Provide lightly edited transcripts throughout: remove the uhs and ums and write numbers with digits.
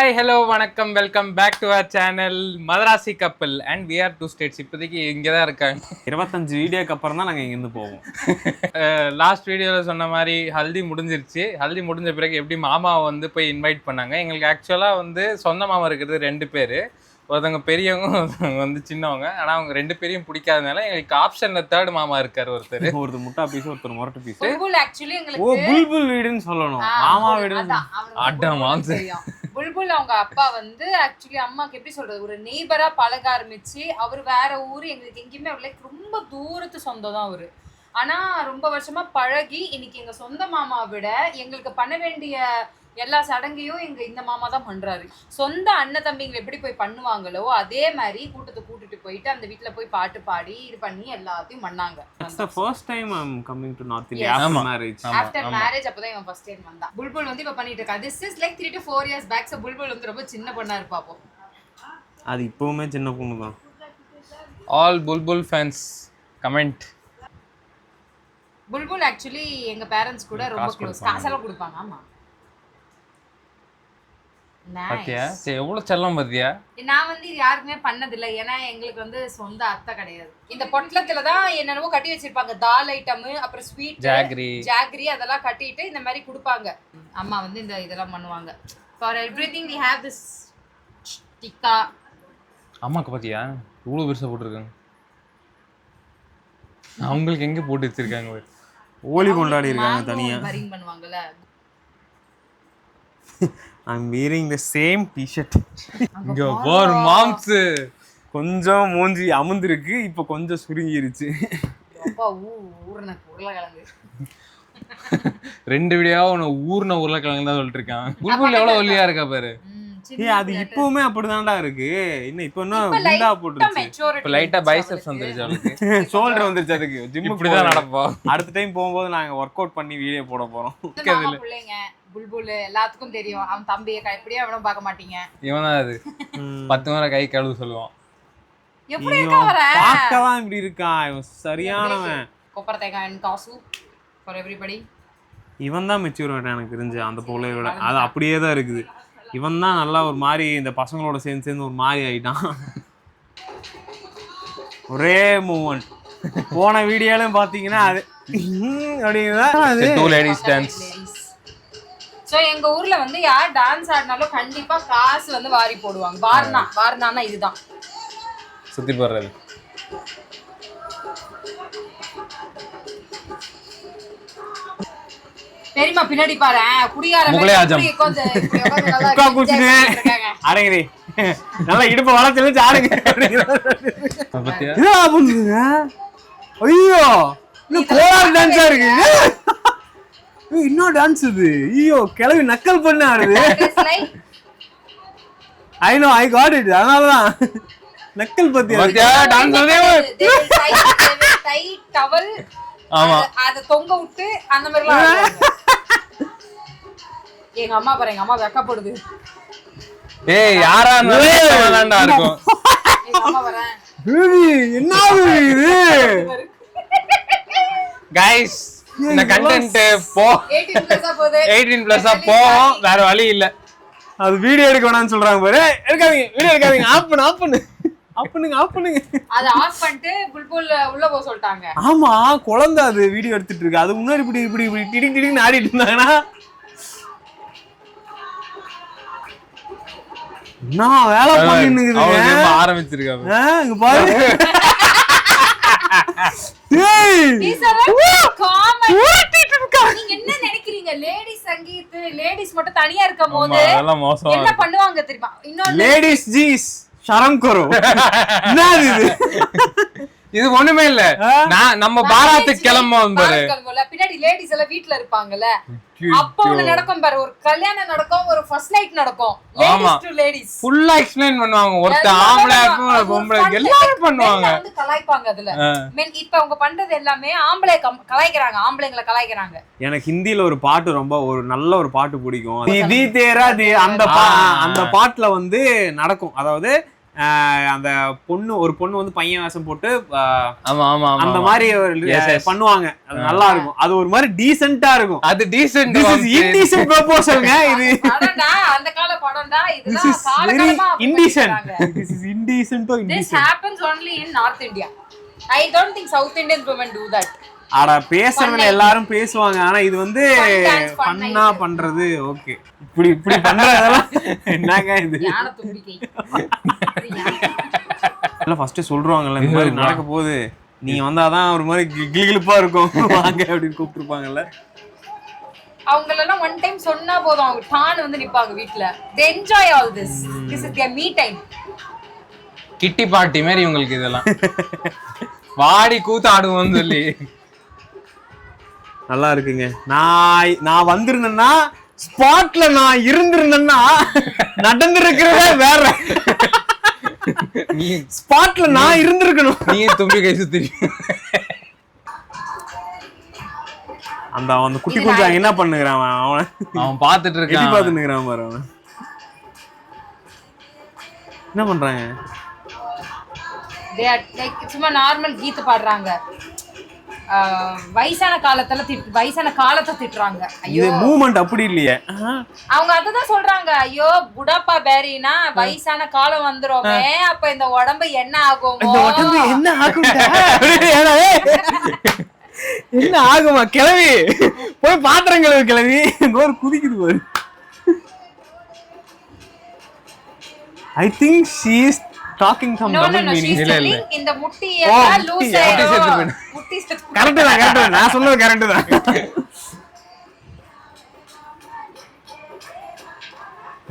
Hi hello வணக்கம் welcome back to our channel Madrasi Kappal and we are two states. இப்போதைக்கு இங்கே தான் இருக்காங்க. 25 வீடியோக்கு அப்புறம் தான் நாங்கள் இங்கேருந்து போவோம். லாஸ்ட் வீடியோவில் சொன்ன மாதிரி ஹல்தி முடிஞ்சிருச்சு. ஹல்தி முடிஞ்ச பிறகு எப்படி மாமாவை வந்து போய் இன்வைட் பண்ணாங்க. எங்களுக்கு ஆக்சுவலாக வந்து சொந்த மாமா இருக்கிறது 2 பேர். ஒருத்தவங்க பெரியவங்க, ஒருத்தவங்க வந்து சின்னவங்க. ஆனால் அவங்க 2 பேரையும் பிடிக்காதனால எங்களுக்கு ஆப்ஷன்ல 3rd மாமா இருக்காரு. ஒருத்தர் முட்டா பீஸ், ஒருத்தர் முரட்டு பீஸ். புல்புல் வீடுன்னு சொல்லணும், மாமா வீடு. புல்புல் அவங்க அப்பா வந்து ஆக்சுவலி அம்மாக்கு எப்படி சொல்றது, ஒரு நெய்பரா பழக ஆரம்பிச்சு. அவர் வேற ஊரு, எங்களுக்கு எங்கேயுமே லைக் ரொம்ப தூரத்து சொந்தம் தான் அவரு. ஆனா ரொம்ப வருஷமா பழகி இன்னைக்கு எங்க சொந்த மாமா விட எங்களுக்கு பண்ண வேண்டிய எல்லா சடங்கையும் எங்க இந்த மாமா தான் பண்றாரு. சொந்த அண்ணன் தம்பிங்களை எப்படி போய் பண்ணுவாங்களோ அதே மாதிரி கூட்டத்தை கூட்டிட்டு போயிட்டு அந்த வீட்டுல போய் பாட்டு பாடி இது பண்ணி எல்லாத்தையும் பண்ணாங்க. That's the first time I'm coming to North India after marriage. After marriage அப்பதான் இவன் first time வந்தான். புல்புல் வந்து இப்ப பண்ணிட்டு இருக்கா. This is like 3 to 4 years back. So Bulbul வந்து ரொம்ப சின்ன பொண்ணா இருப்பாப்போ. அது இப்பவுமே சின்ன பொண்ணு தான். All Bulbul fans comment. Bulbul actually எங்க பேரண்ட்ஸ் கூட ரொம்ப க்ளோஸ். காசெல்லாம் கொடுப்பாங்க. ஆமா, பாத்தியா எவ்வளவு செல்லம் பாத்தியா. நான் வந்து இது யாருக்குமே பண்ணதில்ல, ஏன்னா எங்களுக்கு வந்து சொந்த அத்தை கிடையாது. இந்த பொட்டலத்துல தான் என்னென்னவோ கட்டி வச்சிருப்பாங்க, தால் ஐட்டம், அப்புறம் ஸ்வீட், ஜாகரி அதெல்லாம் கட்டிட்டு இந்த மாதிரி கொடுப்பாங்க. அம்மா வந்து இந்த இதெல்லாம் பண்ணுவாங்க. For everything we have this tikka. அம்மாக்கு பாத்தியா இவ்வளவு பெருசா போட்டுருக்காங்க. அவங்களுக்கு எங்க போட்டு வச்சிருக்காங்க, ஓலி கொண்டாடி இருக்காங்க தனியா. Bearing பண்ணுவாங்கல. I'm wearing the same t-shirt. இங்க பார் மாம்ஸ் கொஞ்சம் மூஞ்சி அமுந்திருக்கு, இப்போ கொஞ்சம் சுருங்கிருச்சு. அப்பா ஊர்ன உருளைக்கிழங்கு 2 வீடியோவா உன ஊர்ன உருளைக்கிழங்கு தான் சொல்லிட்டு இருக்கான். புல்புல் எவ்வளவு ஒல்லியா இருக்கா பாரு. அது இப்பவுமே அப்படிதான்டா இருக்கு. இப்ப இன்னும் குண்டா போட்டுருச்சு. இப்ப லைட்டா பைசெப்ஸ் வந்துருச்சு அவளுக்கு. ஷோல்டர் வந்துருச்சு. அதுக்கு ஜிம் இப்படி தான் நடப்போம். அடுத்த டைம் போகும்போது நாங்க ஒர்க் அவுட் பண்ணி வீடியோ போட போறோம். பிள்ளைங்க புல்புல் எல்லாத்துக்கும் தெரியும். அவன் தம்பியை எப்படியே அவனும் பார்க்க மாட்டீங்க. இவன் தான் அது 10 முறை கை கழுவு சொல்லுவான். எப்படி இருக்கா வர பார்க்கதான் இப்படி இருக்கான். இவன் சரியானவன். கொப்பரை தேங்காய் காசு ஃபார் எவ்ரிபடி. இவன் தான் மெச்சூர் ஆயிட்டான் எனக்கு தெரிஞ்சு அந்த பொருளையோட. அது அப்படியே தான் இருக்குது. இவன் தான் நல்லா ஒரு மாதிரி இந்த பசங்களோட சேர்ந்து ஒரு மாதிரி ஆயிட்டான். ஒரே மூமெண்ட். போன வீடியோலையும் பார்த்தீங்கன்னா அது அப்படிங்கிறதா. ஸோ எங்க ஊர்ல வந்து யார் டான்ஸ் ஆடினாலும் கண்டிப்பா காசு வந்து வாரி போடுவாங்க. வார்னானா இதுதான் சுத்தி போடுறது. பெரியமா பின்னாடி பாரு குடியார அடங்கி நல்லா இடுப்பு வளர்த்து ஆடுங்க. ஐயோ கோலார் டான்ஸா இருக்கு. இன்னும் டான்ஸ் இது. ஐயோ கிளவி நக்கல் பண்ண ஆடுது. I know I got it. அதனாலதான் நக்கல் பத்தியா டான்ஸ். ஆமா அத தொங்க விட்டு அந்த மாதிரிலாம். எங்க அம்மா பாரு, எங்க அம்மா வெக்கப்படுது. ஏய் யாரா இருந்தாலும் இருக்கும். எங்க அம்மா வரேன். என்ன இது गाइस, இந்த கண்டென்ட் 18+ போவோம், வேற வழி இல்ல. அது வீடியோ எடுக்க வேணாம்னு சொல்றாங்க பாரு. எடுக்காதீங்க, வீடியோ எடுக்காதீங்க. ஆஃப் பண்ணுங்க. அத ஆஃப் பண்ணிட்டு புல்புல் உள்ள போக சொல்லிட்டாங்க. ஆமா, குழந்தை அது வீடியோ எடுத்துட்டு இருக்கு. அது முன்னாடி இப்படி டிடிங் ஆடிட்டு இருந்தாங்கன்னா நான் வேலை பண்ணிட்டு ஆரம்பிச்சிருக்காங்க. இங்க பாரு. நீங்க என்ன நினைக்கிறீங்க, லேடிஸ் சங்கீத் லேடிஸ் மட்டும் தனியா இருக்கும் போது என்ன பண்ணுவாங்க தெரியுமா? இன்னொரு லேடிஸ் ஜீஸ் ஷரம் கரோ. இது ஒண்ணுமே இல்ல. நம்ம பாராத்துக்கு கிளம்புவோம் பாரு. பின்னாடி லேடிஸ் எல்லாம் வீட்ல இருப்பாங்கல்ல, அப்போ ஒண்ணு நடக்கும் பாரு. ஒரு கல்யாணம் நடக்கும், ஒரு ஃபர்ஸ்ட் நைட் நடக்கும். லேடிஸ் டு லேடிஸ் ஃபுல்லா எக்ஸ்பிளைன் பண்ணுவாங்க. ஒருத்த ஆம்பளை பொம்பளை எல்லாரும் பண்ணுவாங்க. வந்து கலாய்ப்பாங்க அதுல. இப்ப அவங்க பண்றது எல்லாமே ஆம்பளை கலாய்க்கறாங்க, ஆம்பளைங்களை கலாய்க்கறாங்க. எனக்கு ஹிந்தில ஒரு பாட்டு ரொம்ப ஒரு நல்ல ஒரு பாட்டு பிடிக்கும். தி தேரா தி அந்த பாட்டுல வந்து நடக்கும். அதாவது அந்த ஒரு பொண்ணு வந்து பையன் வேஷம் போட்டு ஆமா ஆமா அந்த மாதிரி பண்ணுவாங்க. அது நல்லா இருக்கும். அது ஒரு மாதிரி டீசென்ட்டா இருக்கும். அது டீசென்ட். This is indecent proposal-ங்க இது. படம்டா, அந்த கால படம்டா. This இதெல்லாம் is very காலகாலமா indecent. This is indecent. This happens only in North India. I don't think South Indian women do that. அட பேசுறதுல எல்லாரும் பேசுவாங்க. ஆனா இது வந்து பண்ணா பண்றது ஓகே. இப்படி பண்றதெல்லாம் என்னங்க இது? யான தும்பிக்கை. எல்லாம் ஃபர்ஸ்ட் சொல்றாங்கல்ல இந்த மாதிரி நடக்க போகுது, நீங்க வந்தாதான் ஒரு மாதிரி கிளிகிளிப்பா இருக்கும் வாங்க அப்படின்னு கூப்பிட்டுருப்பாங்கல்ல. அவங்களெல்லாம் ஒன் டைம் சொன்னா போதும், அவங்க டான் வந்து நிப்பாங்க வீட்ல. They enjoy all this. This is their me time. கிட்டி பார்ட்டி மாதிரி இவங்களுக்கு இதெல்லாம். வாடி கூத்து ஆடுவோம்னு சொல்லி நல்லா இருக்குங்க. நான் வந்திருந்தேன்னா ஸ்பாட்ல நான் இருந்திருந்தேன்னா நடந்திருக்கிறதே வேற. நீ ஸ்பாட்ல நான் இருந்திருக்கணும். நீ தும்பி கை சுத்தி அந்த குட்டி குஞ்சு என்ன பண்ணுகிறான் அவன் பாத்துட்டு இருக்கான். பாத்துட்டு இருக்கிறான் பாரு அவன் என்ன பண்றாங்க. They are like சும்மா நார்மல் கீத்து பாடுறாங்க. வயசான காலத்தை திட்டுறாங்க. ஐயோ மூவ்மெண்ட் அப்படி இல்லையே. அவங்க அததான் சொல்றாங்க. ஐயோ புடாப்பா பேரினா வயசான காலம் வந்துருமே, அப்ப இந்த உடம்பு என்ன ஆகும்? என்ன ஆகும்? என்ன ஆகுமா கிளவி? போய் பாத்திரம் கிளவி கிளவி ஒரு குதிக்குது பாரு. I think she is talking some double meaning. இல்ல இந்த முட்டி எல்லாம் லூஸ் ஆயிடும். முட்டி செத்து கரெக்ட் தான். நான் சொன்னது கரெக்ட் தான்.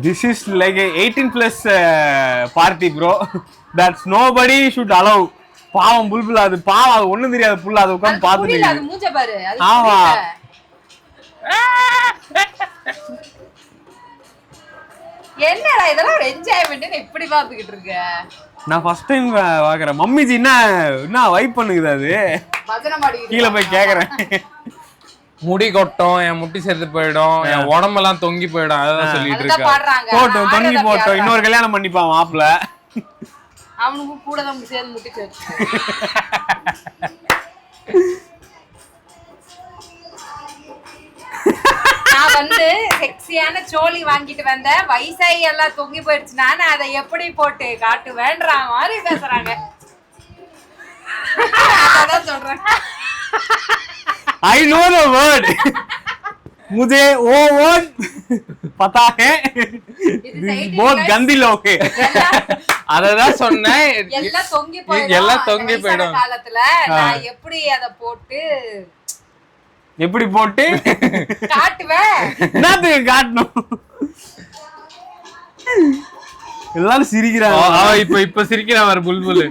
This is like a 18 plus party bro. That's nobody should allow. பாவம் புல்புல், அது பாவம், அது ஒண்ணும் தெரியாது புல்ல, அது உட்கார்ந்து பாத்துட்டு அது மூஞ்ச பாரு. அது ஆமா என்னடா இதெல்லாம் ஒரு என்ஜாய்மென்ட் இப்படி பாத்துக்கிட்டு இருக்க? நான் ஃபர்ஸ்ட் டைம் பாக்குறேன். மம்மிஜி என்ன வைப் பண்ணுது அது பஜனை மாடிக்கிட்டு கீழே போய் கேக்குறேன். முடி கொட்டும், என் முட்டி செத்து போயிடும், என் உடம்பெல்லாம் தொங்கி போயிடும், அதான் சொல்லிட்டு அதுதான் இருக்கா. பாடுறாங்க. போட்டோம் தொங்கி போட்டோம், இன்னொரு கல்யாணம் பண்ணிப்பான் மாப்பிள்ள. அவனுக்கு கூட தான் சேர்ந்து முட்டி சேர்த்து. நான் வந்து செக்ஸியான சோலி வாங்கிட்டு வந்தேன், வயசாயி எல்லாம் தொங்கி போயிடுச்சுன்னா நான் அதை எப்படி போட்டு காட்டுவேன்ற மாதிரி பேசுறாங்க. அதான் சொல்றேன். I know the word. मुझे वो वर्ड पता है. बहुत गंदी लोग है. அததான் சொன்னேன். எல்லாம் தொங்கி போயிடும் காலத்துல. நான் எப்படி அதை போட்டு எப்படி போட்டு காட்டுவேன்? என்னத்துக்கு காட்டணும்? எல்லாரும் சிரிக்கிறாங்க. இப்ப சிரிக்கிறான் வர புல்புல்.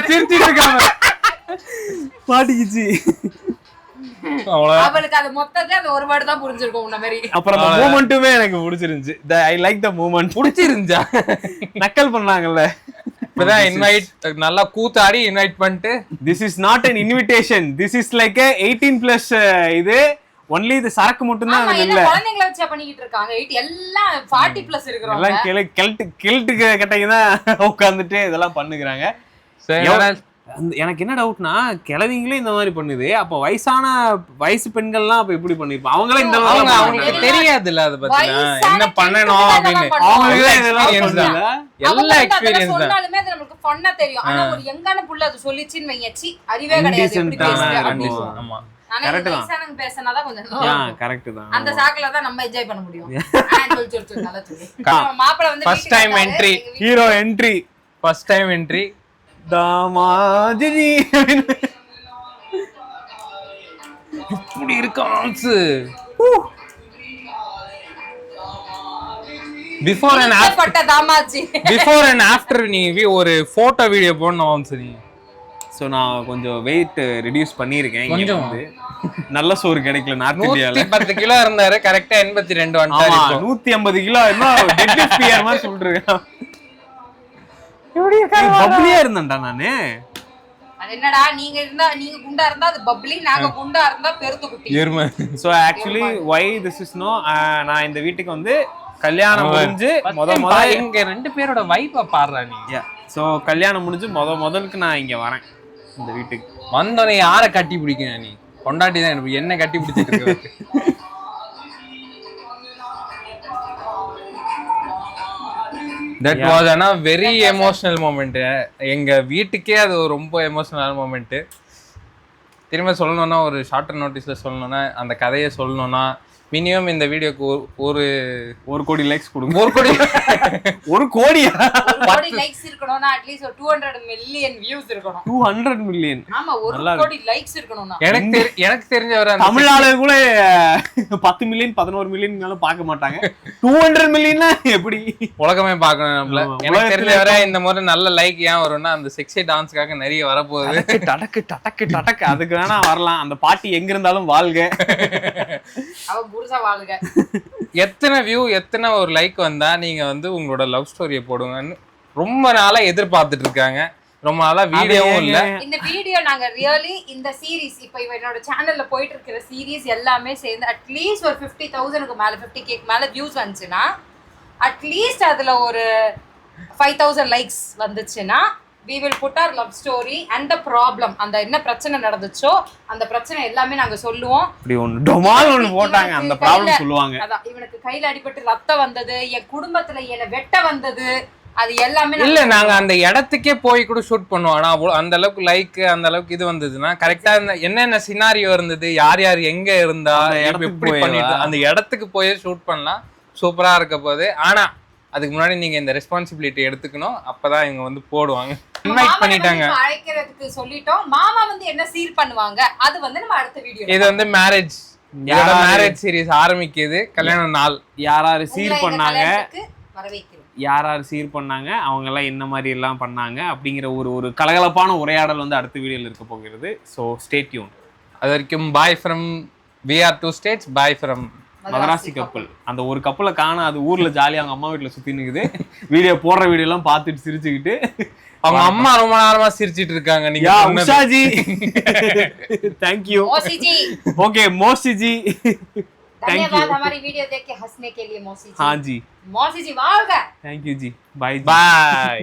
சிரிச்சிட்டு இருக்காங்க. மாட்டிக்கிச்சு. அவளுக்கு அது மொத்தத்துல அந்த ஒரு வேர்ட் தான் புரிஞ்சிருக்கும் உன்ன மாதிரி. அப்புறம் அந்த மூமெண்ட்டுமே எனக்கு பிடிச்சிருந்துச்சு. I like the moment. பிடிச்சிருந்துச்சா? நக்கல் பண்ணாங்கல்ல. இப்பதான் இன்வைட் நல்லா கூத்தாடி இன்வைட் பண்ணிட்டு, this is not an invitation, this is like a 18 plus இது only the சரக்கு மட்டும் தான் இல்ல. குழந்தைகளை வச்சா பண்ணிட்டு இருக்காங்க. எல்லாம் 40 பிளஸ் இருக்குறவங்க. எல்லாம் கெல்ட்டுக்கு கட்டைங்க தான் உட்கார்ந்துட்டு இதெல்லாம் பண்ணுகிறாங்க. எனக்கு என்ன டவுட்னா, கிழவிங்களே இந்த மாதிரி பண்ணுது, அப்ப வயசு பெண்கள்லாம் அப்ப எப்படி பண்ணிருப்பாங்க? அவங்களே இந்த அவங்களுக்கு தெரியாதுல்ல அத பத்தி என்ன பண்ணணும் அப்படின்னு. அவங்களே இதெல்லாம் எல்லா எக்ஸ்பீரியன்ஸ் தான். சொன்னாலுமே அது நமக்கு ஃபன்னா தெரியும். ஆனா ஒரு யங்கான புள்ள அது சொல்லிச்சின்னு வையச்சி அறிவே கிடையாது எப்படி பேசுறது. ஆமா கரெக்ட் தான். பேசனாங்க பேசனாதான் கொஞ்சம் கரெக்ட் தான். அந்த சாக்குல தான் நம்ம என்ஜாய் பண்ண முடியும். நல்லா சொல்லி மாப்பிள வந்து first time entry, hero entry, first time entry தாமாஜி. இப்படி இருக்கான்ஸ். பிஃபோர் அண்ட் ஆஃப்டர் தாமாஜி, பிஃபோர் அண்ட் ஆஃப்டர் நீ ஒரு போட்டோ வீடியோ போடணும் சரி. ஸோ நான் கொஞ்சம் வெயிட் ரெடியூஸ் பண்ணியிருக்கேன். கொஞ்சம் நல்ல சோறு கிடைக்கல நார்த் இந்தியால. 10 கிலோ இருந்தாரு, கரெக்டா 82 வந்துட்டாரு. 150 கிலோ இன்னும் டெட் லிஃப்ட் பியர் மாதிரி சொல்றேன். எப்படி இருக்கா? பப்ளியா இருந்தேன்டா நானு. அது என்னடா நீங்க குண்டா இருந்தா அது பப்ளி, நாங்க குண்டா இருந்தா பெருத்து குட்டி. எருமை. So actually why this is no, நான் இந்த வீட்டுக்கு வந்து கல்யாணம் முடிஞ்சு இங்க 2 பேரோட வைப்பை பாடுறா நீ. ஸோ கல்யாணம் முடிஞ்சு முதலுக்கு நான் இங்க வரேன் இந்த வீட்டுக்கு. வந்தோடனே யாரை கட்டி பிடிக்கணும் நீ? கொண்டாட்டி தான் எனக்கு என்ன கட்டி பிடிச்சிட்டு இருக்கு. தட் வாஸ் ஆனா வெரி எமோஷனல் மூமெண்ட். எங்க வீட்டுக்கே அது ரொம்ப எமோஷனல் மூமெண்ட். திரும்ப சொல்லணும்னா ஒரு ஷார்ட்டர் நோட்டீஸ்ல சொல்லணும்னா அந்த கதையை சொல்லணும்னா மினிமம் இந்த வீடியோக்கு ஒரு கோடி லைக்ஸ் கொடுங்க. ஒரு கோடியா? 1 கோடி லைக்ஸ் இருக்கணும்னா அட்லீஸ்ட் ஒரு 200 மில்லியன் வியூஸ் இருக்கணும். 200 மில்லியன்? ஆமா, 1 கோடி லைக்ஸ் இருக்கணும்னா. எனக்கு தெரிஞ்சவரை தமிழ் ஆளு கூட 10 மில்லியன் 11 மில்லியன் மேல பார்க்க மாட்டாங்க. 200 மில்லியன்னா எப்படி? உலகமே பார்க்கணும் நம்மள. எனக்கு தெரிஞ்சவரை இந்த முறை நல்ல லைக் ஏன் வரும்னா அந்த செக்ஸி டான்ஸ்க்காக நிறைய வரப்போகுது. டடக்கு டடக்கு டடக்கு அதுக்கு வேணா வரலாம். அந்த பாட்டி எங்க இருந்தாலும் வாழ்க. எத்தனை வியூ எத்தனை ஒரு லைக் வந்தா நீங்க வந்து உங்களோட லவ் ஸ்டோரியை போடுங்கன்னு ரொம்ப நாளா எதிர்பார்த்துட்டு இருக்காங்க. ரொம்ப நாளா வீடியோவும் இல்ல. இந்த வீடியோ நாங்க ரியலி இந்த சீரிஸ் இப்ப என்னோட சேனல்ல போயிட்டு இருக்கிற சீரிஸ் எல்லாமே சேர்ந்து அட்லீஸ்ட் ஒரு 50,000க்கு மேல 50K மேல வியூஸ் வந்துச்சுன்னா அட்லீஸ்ட் அதுல ஒரு 5,000 லைக்ஸ் வந்துச்சுன்னா we will put our love story and the problem, அந்த என்ன பிரச்சனை நடந்துச்சோ அந்த பிரச்சனை எல்லாமே நாங்க சொல்லுவோம். இப்படி ஒன்னு டொமால் ஒன்னு போட்டாங்க அந்த ப்ராப்ளம் சொல்லுவாங்க. அதான் இவனுக்கு கையில அடிபட்டு ரத்தம் வந்தது, என் குடும்பத்துல என்ன வெட்ட வந்தது, அது எல்லாமே இல்ல நாங்க அந்த இடத்துக்கே போய் கூட ஷூட் பண்ணுவோம். ஆனா அந்த அளவுக்கு லைக் அந்த அளவுக்கு இது வந்ததுன்னா கரெக்டா என்னென்ன சினாரியோ இருந்தது, யார் யார் எங்க இருந்தா எப்படி பண்ணிட்டு அந்த இடத்துக்கு போய் ஷூட் பண்ணலாம். சூப்பரா இருக்க போகுது. ஆனா அதுக்கு முன்னாடி நீங்க இந்த ரெஸ்பான்சிபிலிட்டி எடுத்துக்கணும். அப்பதான் இவங்க வந்து போடுவாங்க. இன்வைட் பண்ணிட்டாங்க. அழைக்கிறதுக்கு சொல்லிட்டோம். மாமா வந்து என்ன சீர் பண்ணுவாங்க அது வந்து நம்ம அடுத்த வீடியோ. இது வந்து மேரேஜ் சீரிஸ் ஆரம்பிக்குது. கல்யாண நாள் யாராரு சீர் பண்ணாங்க, வரவேற்கிறோம். யாராரு சீர் பண்ணாங்க, அவங்க எல்லாம் என்ன மாதிரி எல்லாம் பண்ணாங்க அப்படிங்கிற ஒரு கலகலப்பான உரையாடல் வந்து அடுத்த வீடியோல இருக்க போகிறது. So stay tune. அது வரைக்கும் bye from VR2 states. Bye from Madrasi கப்பல். அந்த ஒரு கப்பலை காண அது ஊர்ல ஜாலியா அவங்க அம்மா வீட்டுல சுத்தி நிக்குது. வீடியோ போடுற வீடியோ எல்லாம் பார்த்துட்டு சிரிச்சுக்கிட்டு அவங்க அம்மா ரொம்ப நேரமா சிரிச்சிட்டு இருக்காங்க. நீங்க உஷாஜி थैंक यू. मौसी जी ओके मौसी जी धन्यवाद हमारी वीडियो देख के हंसने के लिए. मौसी जी. हाँ जी मौसी जी वाह. थैंक यू जी. Bye bye.